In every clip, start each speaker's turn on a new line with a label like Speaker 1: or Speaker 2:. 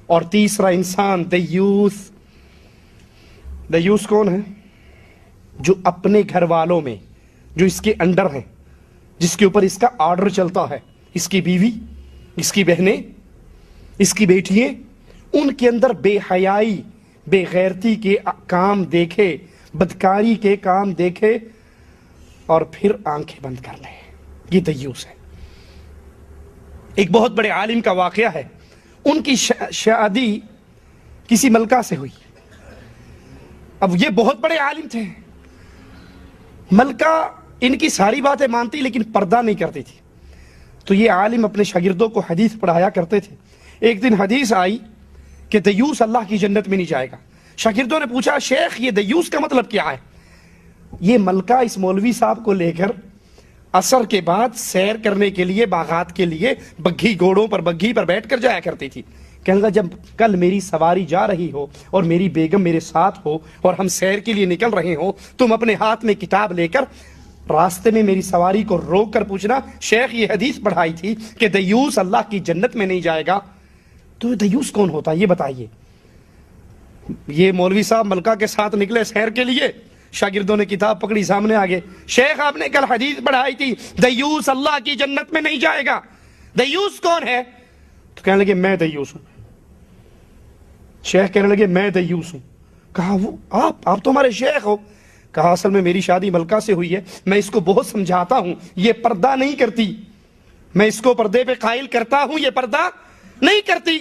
Speaker 1: اور تیسرا انسان دیوس. دیوس کون ہے؟ جو اپنے گھر والوں میں، جو اس کے انڈر ہیں، جس کے اوپر اس کا آرڈر چلتا ہے، اس کی بیوی، اس کی بہنیں، اس کی بیٹیاں، ان کے اندر بے حیائی، بے غیرتی کے کام دیکھے، بدکاری کے کام دیکھے اور پھر آنکھیں بند کر لیں. یہ دیوس ہے. ایک بہت بڑے عالم کا واقعہ ہے. ان کی شادی کسی ملکہ سے ہوئی. اب یہ بہت بڑے عالم تھے. ملکہ ان کی ساری باتیں مانتی لیکن پردہ نہیں کرتی تھی. تو یہ عالم اپنے شاگردوں کو حدیث پڑھایا کرتے تھے. ایک دن حدیث آئی کہ دیوس اللہ کی جنت میں نہیں جائے گا. شاگردوں نے پوچھا شیخ یہ دیوس کا مطلب کیا ہے؟ یہ ملکہ اس مولوی صاحب کو لے کر عصر کے بعد سیر کرنے کے لیے، باغات کے لیے بگھی گھوڑوں پر، بگھی پر بیٹھ کر جایا کرتی تھی. کہنے لگا جب کل میری سواری جا رہی ہو اور میری بیگم میرے ساتھ ہو اور ہم سیر کے لیے نکل رہے ہو، تم اپنے ہاتھ میں کتاب لے کر راستے میں میری سواری کو روک کر پوچھنا شیخ یہ حدیث پڑھائی تھی کہ دیوس اللہ کی جنت میں نہیں جائے گا. تو دیوس کون ہوتا ہے یہ بتائیے. یہ مولوی صاحب ملکہ کے ساتھ نکلے سیر کے لیے. شاگردوں نے کتاب پکڑی، سامنے آگے. شیخ آپ نے کل حدیث پڑھائی تھی دیوس اللہ کی جنت میں نہیں جائے گا. دیوس کون ہے؟ تو کہنے لگے میں دیوس ہوں. شیخ کہنے لگے میں دیوس ہوں. کہا وہ آپ تو ہمارے شیخ ہو. کہا اصل میں میری شادی ملکہ سے ہوئی ہے، میں اس کو بہت سمجھاتا ہوں، یہ پردہ نہیں کرتی. میں اس کو پردے پہ قائل کرتا ہوں، یہ پردہ نہیں کرتی،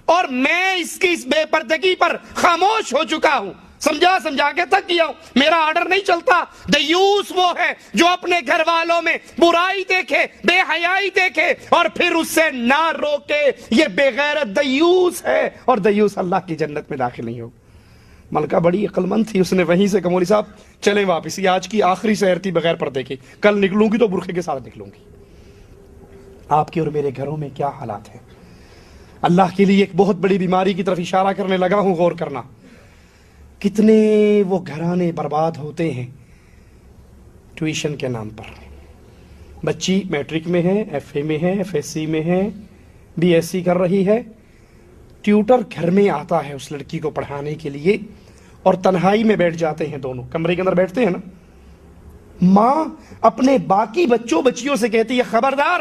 Speaker 1: اور میں اس کی اس بے پردگی پر خاموش ہو چکا ہوں. سمجھا کے تھک گیا ہوں، میرا آرڈر نہیں چلتا. دیوس وہ ہے جو اپنے گھر والوں میں برائی دیکھے، بے حیائی دیکھے اور پھر اس سے نہ روکے. یہ بے غیرت دیوس ہے، اور دیوس اللہ کی جنت میں داخل نہیں ہوگا. ملکہ بڑی عقل مند تھی. اس نے وہیں سے کہا مولوی صاحب چلیں واپس، یہ آج کی آخری سیر تھی بغیر پردے کی، کل نکلوں گی تو برقعے کے ساتھ نکلوں گی. آپ کے اور میرے گھروں میں کیا حالات ہیں. اللہ کے لیے ایک بہت بڑی بیماری کی طرف اشارہ کرنے لگا ہوں، غور کرنا. کتنے وہ گھرانے برباد ہوتے ہیں ٹیوشن کے نام پر. بچی میٹرک میں ہے، ایف اے میں ہے، ایف ایس سی میں ہے، بی ایس سی کر رہی ہے. ٹیوٹر گھر میں آتا ہے اس لڑکی کو پڑھانے کے لیے اور تنہائی میں بیٹھ جاتے ہیں، دونوں کمرے کے اندر بیٹھتے ہیں نا. ماں اپنے باقی بچوں بچیوں سے کہتی ہے خبردار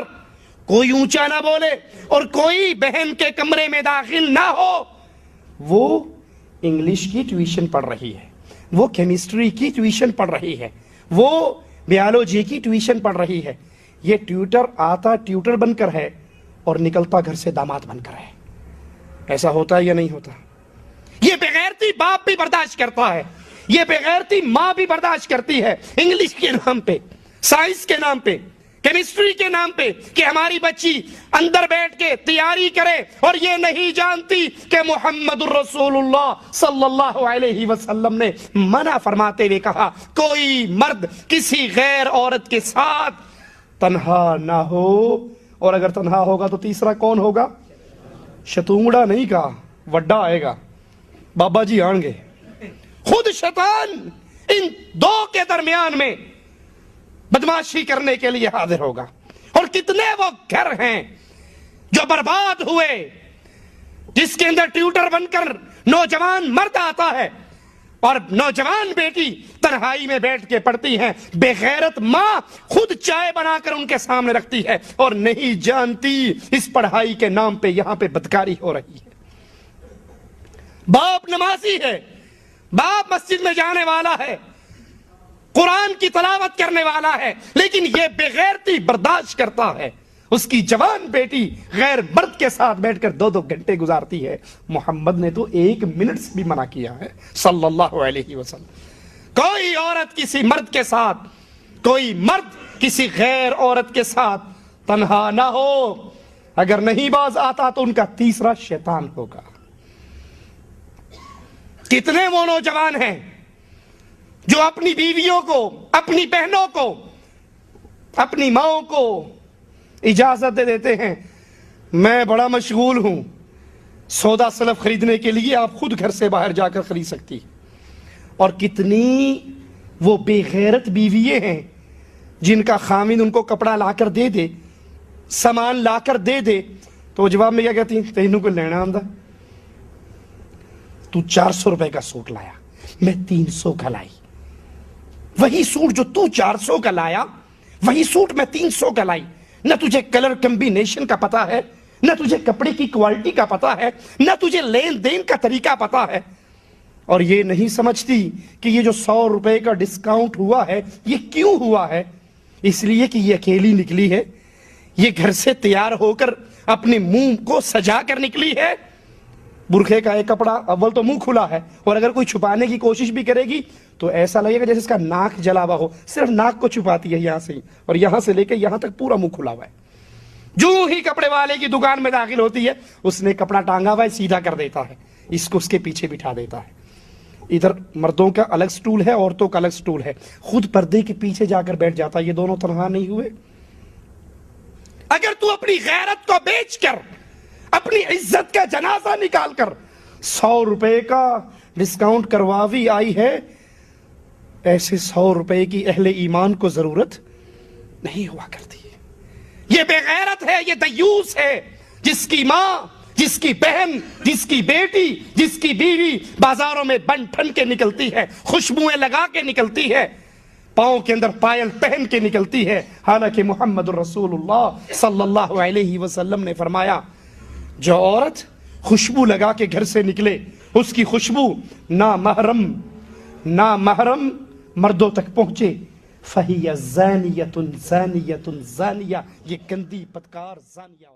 Speaker 1: کوئی اونچا نہ بولے اور کوئی بہن کے کمرے میں داخل نہ ہو. وہ انگلش کی ٹیوشن پڑھ رہی ہے، وہ کیمسٹری کی ٹیوشن پڑھ رہی ہے، وہ بیالوجی کی ٹیوشن پڑھ رہی ہے. یہ ٹیوٹر آتا ٹیوٹر بن کر ہے اور نکلتا گھر سے داماد بن کر ہے. ایسا ہوتا ہے یا نہیں ہوتا؟ یہ بغیرتی باپ بھی برداشت کرتا ہے، یہ بغیرتی ماں بھی برداشت کرتی ہے. انگلش کے نام پہ، سائنس کے نام پہ، کیمسٹری کے نام پہ کہ ہماری بچی اندر بیٹھ کے تیاری کرے اور یہ نہیں جانتی کہ محمد الرسول اللہ صلی اللہ علیہ وسلم نے منع فرماتے ہوئے کہا کوئی مرد کسی غیر عورت کے ساتھ تنہا نہ ہو. اور اگر تنہا ہوگا تو تیسرا کون ہوگا؟ شتونگڑا نہیں کہا، وڈا آئے گا، بابا جی آئیں گے. خود شیطان ان دو کے درمیان میں بدماشی کرنے کے لیے حاضر ہوگا. اور کتنے وہ گھر ہیں جو برباد ہوئے جس کے اندر ٹیوٹر بن کر نوجوان مرد آتا ہے اور نوجوان بیٹی تنہائی میں بیٹھ کے پڑھتی ہیں. بے غیرت ماں خود چائے بنا کر ان کے سامنے رکھتی ہے اور نہیں جانتی اس پڑھائی کے نام پہ یہاں پہ بدکاری ہو رہی ہے. باپ نمازی ہے، باپ مسجد میں جانے والا ہے، قرآن کی تلاوت کرنے والا ہے، لیکن یہ بے غیرتی برداشت کرتا ہے. اس کی جوان بیٹی غیر مرد کے ساتھ بیٹھ کر 2-2 گھنٹے گزارتی ہے. محمد نے تو 1 منٹ سے بھی منع کیا ہے صلی اللہ علیہ وسلم. کوئی عورت کسی مرد کے ساتھ، کوئی مرد کسی غیر عورت کے ساتھ تنہا نہ ہو. اگر نہیں باز آتا تو ان کا تیسرا شیطان ہوگا. کتنے وہ نوجوان ہیں جو اپنی بیویوں کو، اپنی بہنوں کو، اپنی ماؤں کو اجازت دے دیتے ہیں میں بڑا مشغول ہوں، سودا سلف خریدنے کے لیے آپ خود گھر سے باہر جا کر خرید سکتی. اور کتنی وہ بے غیرت بیویے ہیں جن کا خامن ان کو کپڑا لا کر دے دے، سامان لا کر دے دے تو جواب میں کیا کہتی ہیں تینوں کو لینا آندا تو 400 روپے کا سوٹ لایا، میں 300 کا لائی، وہی سوٹ جو تو 400 کا لایا وہی سوٹ میں 300 کا لائی، نہ تجھے کلر کمبینیشن کا پتا ہے، نہ تجھے کپڑے کی کوالٹی کا پتا ہے، نہ تجھے لین دین کا طریقہ پتا ہے، اور یہ نہیں سمجھتی کہ یہ جو 100 روپے کا ڈسکاؤنٹ ہوا ہے یہ کیوں ہوا ہے؟ اس لیے کہ یہ اکیلی نکلی ہے، یہ گھر سے تیار ہو کر اپنے منہ کو سجا کر نکلی ہے۔ برقعے کا ایک کپڑا اول تو منہ کھلا ہے، اور اگر کوئی چھپانے کی کوشش بھی کرے گی تو ایسا لگے گا جیسے اس کا ناک جلا ہوا ہو، صرف ناک کو چھپاتی ہے یہاں سے ہی، اور یہاں سے لے کے یہاں تک پورا منہ کھلا ہوا ہے۔ جو ہی کپڑے والے کی دکان میں داخل ہوتی ہے اس نے کپڑا ٹانگا ہوا ہے سیدھا کر دیتا ہے، اس کو اس کے پیچھے بٹھا دیتا ہے۔ ادھر مردوں کا الگ سٹول ہے، عورتوں کا الگ سٹول ہے، خود پردے کے پیچھے جا کر بیٹھ جاتا ہے۔ یہ دونوں تنہا نہیں ہوئے؟ اگر تو اپنی غیرت کو بیچ کر، اپنی عزت کا جنازہ نکال کر 100 روپے کا ڈسکاؤنٹ کرواوی آئی ہے، ایسے 100 روپے کی اہل ایمان کو ضرورت نہیں ہوا کرتی ہے۔ یہ بے غیرت ہے، یہ دیوس ہے، جس کی ماں، جس کی بہن، جس کی بیٹی، جس کی بیوی بازاروں میں بن ٹھن کے نکلتی ہے، خوشبوئیں لگا کے نکلتی ہے، پاؤں کے اندر پائل پہن کے نکلتی ہے، حالانکہ محمد الرسول اللہ صلی اللہ علیہ وسلم نے فرمایا جو عورت خوشبو لگا کے گھر سے نکلے اس کی خوشبو نامحرم مردوں تک پہنچے، فَهِيَ زَانِيَةٌ زَانِيَةٌ زَانِيَةٌ، یہ گندی بدکار زانیہ